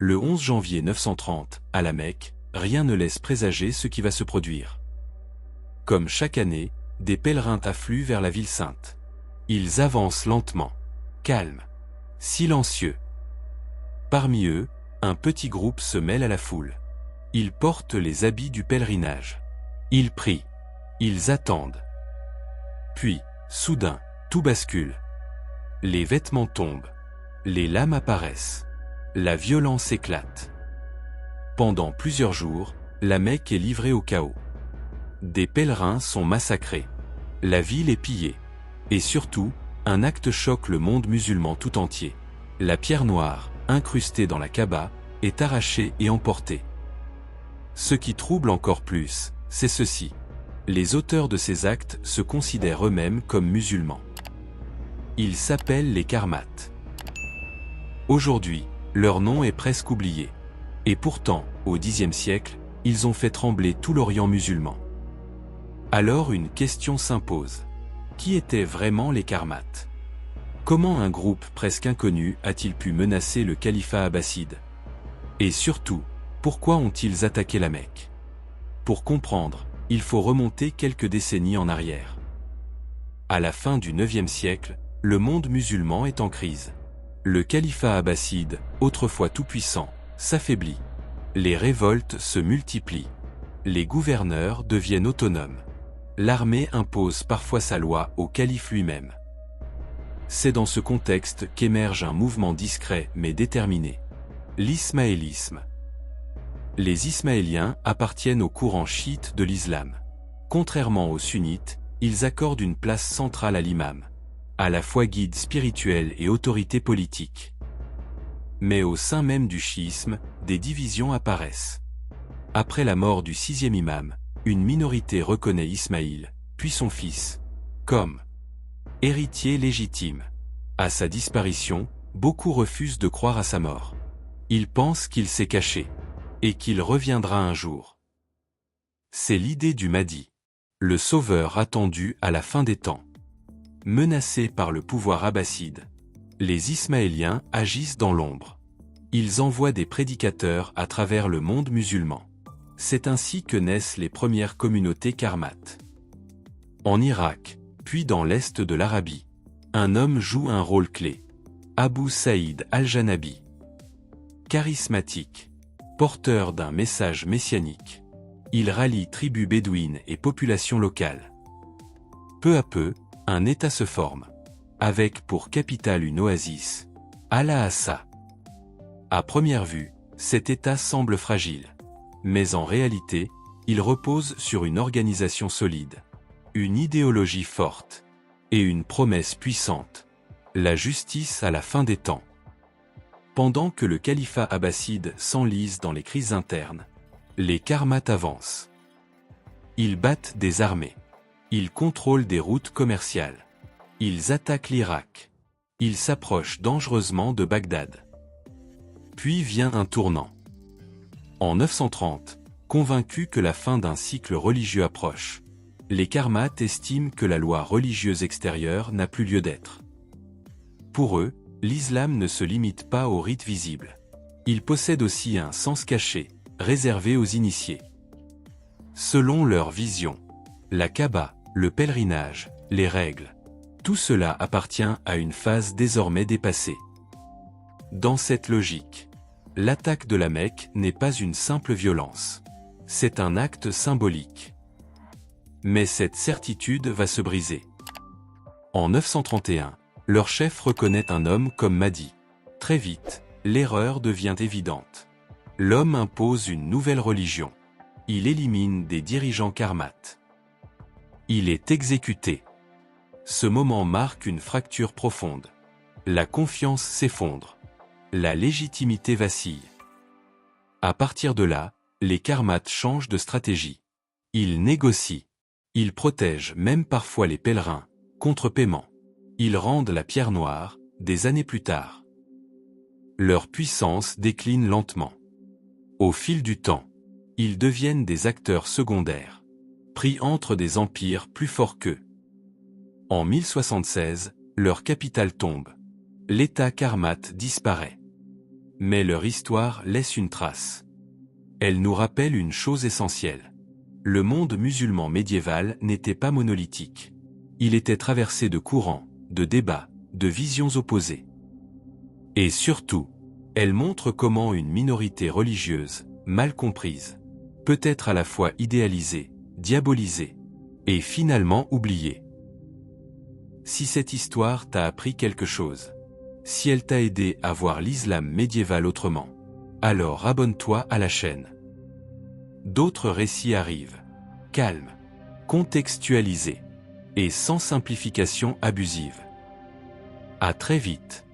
Le 11 janvier 930, à la Mecque, rien ne laisse présager ce qui va se produire. Comme chaque année, des pèlerins affluent vers la ville sainte. Ils avancent lentement, calmes, silencieux. Parmi eux, un petit groupe se mêle à la foule. Ils portent les habits du pèlerinage. Ils prient. Ils attendent. Puis, soudain, tout bascule. Les vêtements tombent. Les lames apparaissent. La violence éclate. Pendant plusieurs jours, la Mecque est livrée au chaos. Des pèlerins sont massacrés. La ville est pillée. Et surtout, un acte choque le monde musulman tout entier. La pierre noire, incrustée dans la Kaaba, est arrachée et emportée. Ce qui trouble encore plus, c'est ceci. Les auteurs de ces actes se considèrent eux-mêmes comme musulmans. Ils s'appellent les Karmates. Aujourd'hui, leur nom est presque oublié. Et pourtant, au Xe siècle, ils ont fait trembler tout l'Orient musulman. Alors une question s'impose. Qui étaient vraiment les Karmates? Comment un groupe presque inconnu a-t-il pu menacer le califat abbasside? Et surtout, pourquoi ont-ils attaqué la Mecque? Pour comprendre, il faut remonter quelques décennies en arrière. À la fin du IXe siècle, le monde musulman est en crise. Le califat abbasside, autrefois tout-puissant, s'affaiblit. Les révoltes se multiplient. Les gouverneurs deviennent autonomes. L'armée impose parfois sa loi au calife lui-même. C'est dans ce contexte qu'émerge un mouvement discret mais déterminé. L'ismaélisme. Les Ismaéliens appartiennent au courant chiite de l'islam. Contrairement aux sunnites, ils accordent une place centrale à l'imam, à la fois guide spirituel et autorité politique. Mais au sein même du chiisme, des divisions apparaissent. Après la mort du sixième imam, une minorité reconnaît Ismaïl, puis son fils, comme héritier légitime. À sa disparition, beaucoup refusent de croire à sa mort. Ils pensent qu'il s'est caché, et qu'il reviendra un jour. C'est l'idée du Mahdi, le sauveur attendu à la fin des temps. Menacés par le pouvoir abbasside, les Ismaéliens agissent dans l'ombre. Ils envoient des prédicateurs à travers le monde musulman. C'est ainsi que naissent les premières communautés karmates. En Irak, puis dans l'est de l'Arabie, un homme joue un rôle clé. Abu Saïd al-Janabi. Charismatique, porteur d'un message messianique, il rallie tribus bédouines et populations locales. Peu à peu, un État se forme, avec pour capitale une oasis, Al-Ahassa. À première vue, cet État semble fragile. Mais en réalité, il repose sur une organisation solide, une idéologie forte, et une promesse puissante, la justice à la fin des temps. Pendant que le califat abbasside s'enlise dans les crises internes, les Karmates avancent. Ils battent des armées. Ils contrôlent des routes commerciales. Ils attaquent l'Irak. Ils s'approchent dangereusement de Bagdad. Puis vient un tournant. En 930, convaincus que la fin d'un cycle religieux approche, les Karmates estiment que la loi religieuse extérieure n'a plus lieu d'être. Pour eux, l'islam ne se limite pas aux rites visibles. Il possède aussi un sens caché, réservé aux initiés. Selon leur vision, la Kaaba, le pèlerinage, les règles, tout cela appartient à une phase désormais dépassée. Dans cette logique, l'attaque de la Mecque n'est pas une simple violence. C'est un acte symbolique. Mais cette certitude va se briser. En 931, leur chef reconnaît un homme comme Mahdi. Très vite, l'erreur devient évidente. L'homme impose une nouvelle religion. Il élimine des dirigeants karmates. Il est exécuté. Ce moment marque une fracture profonde. La confiance s'effondre. La légitimité vacille. À partir de là, les karmates changent de stratégie. Ils négocient. Ils protègent même parfois les pèlerins, contre paiement. Ils rendent la pierre noire, des années plus tard. Leur puissance décline lentement. Au fil du temps, ils deviennent des acteurs secondaires, pris entre des empires plus forts qu'eux. En 1076, leur capitale tombe. L'État karmate disparaît. Mais leur histoire laisse une trace. Elle nous rappelle une chose essentielle. Le monde musulman médiéval n'était pas monolithique. Il était traversé de courants, de débats, de visions opposées. Et surtout, elle montre comment une minorité religieuse, mal comprise, peut être à la fois idéalisée, diabolisée, et finalement oubliée. Si cette histoire t'a appris quelque chose, si elle t'a aidé à voir l'islam médiéval autrement, alors abonne-toi à la chaîne. D'autres récits arrivent, calmes, contextualisés, et sans simplification abusive. À très vite.